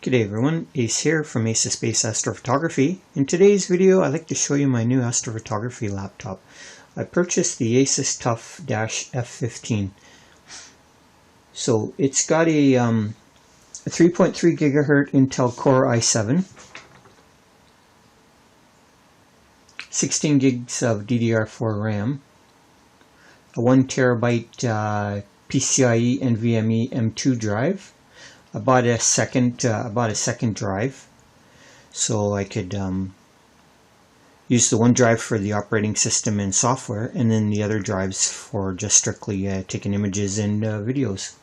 G'day everyone, Ace here from Asus Astrophotography. In today's video I'd like to show you my new astrophotography laptop. I purchased the Asus TUF Dash F-15. So it's got a 3.3 GHz Intel Core i7, 16 gigs of DDR4 RAM, a 1 terabyte PCIe NVMe M2 drive. I bought a second drive so I could use the one drive for the operating system and software, and then the other drives for just strictly taking images and videos.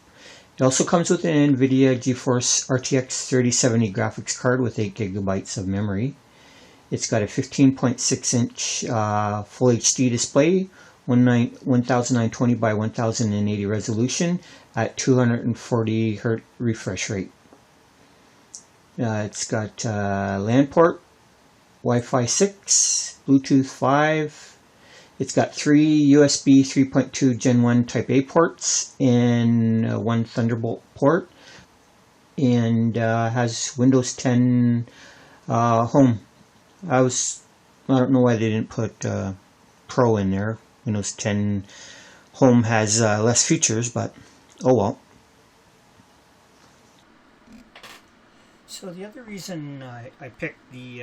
It also comes with an NVIDIA GeForce RTX 3070 graphics card with 8 GB of memory. It's got a 15.6 inch full HD display, 1920 by 1080 resolution at 240 Hz refresh rate. It's got LAN port, Wi-Fi 6, Bluetooth 5. It's got 3 USB 3.2 Gen 1 Type A ports and 1 Thunderbolt port, and has Windows 10 Home. I don't know why they didn't put Pro in there. Windows 10 Home has less features, but oh well. So the other reason I picked the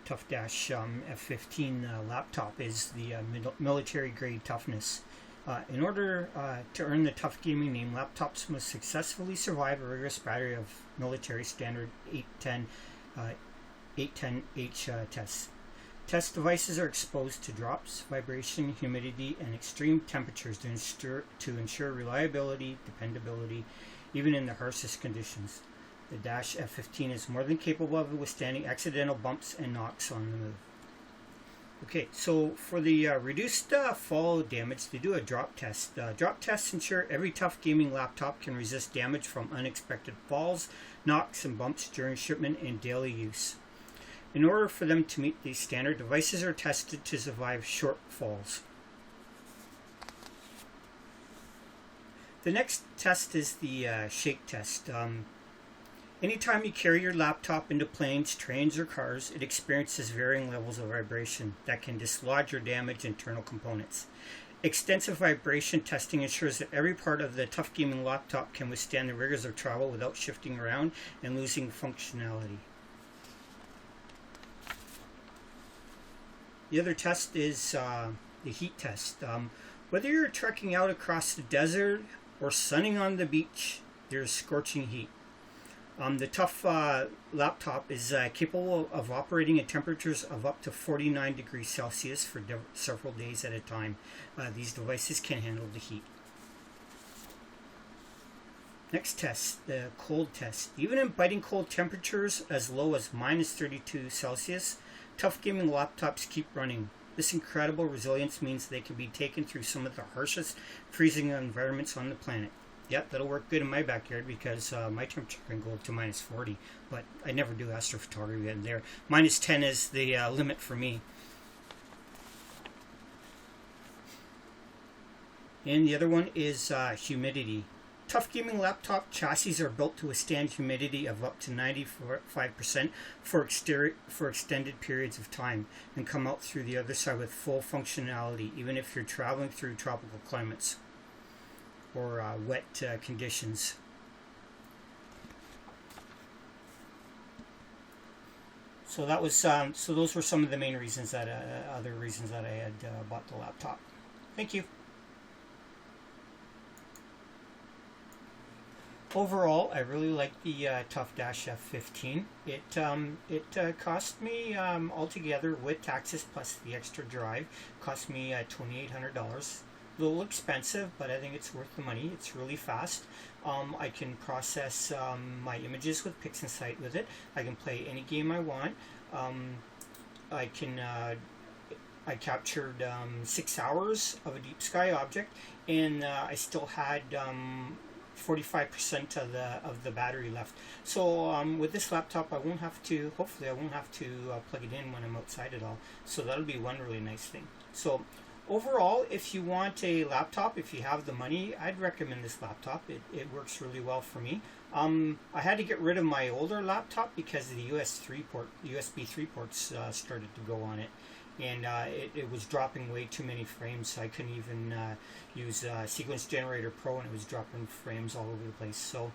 TUF Dash F-15 laptop is the military grade toughness. In order to earn the tough gaming name, laptops must successfully survive a rigorous battery of military standard 810H tests. Test devices are exposed to drops, vibration, humidity, and extreme temperatures to ensure reliability, dependability, even in the harshest conditions. The Dash F-15 is more than capable of withstanding accidental bumps and knocks on the move. Okay, so for the reduced fall damage, they do a drop test. Drop tests ensure every tough gaming laptop can resist damage from unexpected falls, knocks, and bumps during shipment and daily use. In order for them to meet these standard, devices are tested to survive short falls. The next test is the shake test. Anytime you carry your laptop into planes, trains, or cars, it experiences varying levels of vibration that can dislodge or damage internal components. Extensive vibration testing ensures that every part of the tough gaming laptop can withstand the rigors of travel without shifting around and losing functionality. The other test is the heat test. Whether you're trekking out across the desert or sunning on the beach, there's scorching heat. The TUF laptop is capable of operating at temperatures of up to 49 degrees Celsius for several days at a time. These devices can handle the heat. Next test, the cold test. Even in biting cold temperatures as low as minus 32 Celsius, tough gaming laptops keep running. This incredible resilience means they can be taken through some of the harshest freezing environments on the planet. Yep, that'll work good in my backyard because my temperature can go up to minus 40, but I never do astrophotography in there. Minus 10 is the limit for me. And the other one is humidity. Tough gaming laptop chassis are built to withstand humidity of up to 95% for extended periods of time and come out through the other side with full functionality, even if you're traveling through tropical climates or wet conditions. So that was so those were some of the main reasons that other reasons that I had bought the laptop. Thank you. Overall, I really like the TUF Dash F-15. It cost me altogether with taxes plus the extra drive, cost me $2,800. A little expensive, but I think it's worth the money. It's really fast. I can process my images with PixInsight with it. I can play any game I want. I captured 6 hours of a deep sky object, and I still had 45% of the battery left. So with this laptop, hopefully I won't have to plug it in when I'm outside at all. So that'll be one really nice thing. So overall, if you want a laptop, if you have the money, I'd recommend this laptop. It works really well for me. I had to get rid of my older laptop because the USB 3 ports started to go on it, and it was dropping way too many frames, so I couldn't even use Sequence Generator Pro, and it was dropping frames all over the place. So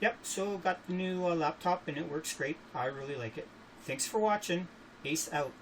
yep, so got the new laptop, and it works great. I really like it. Thanks for watching. Ace out.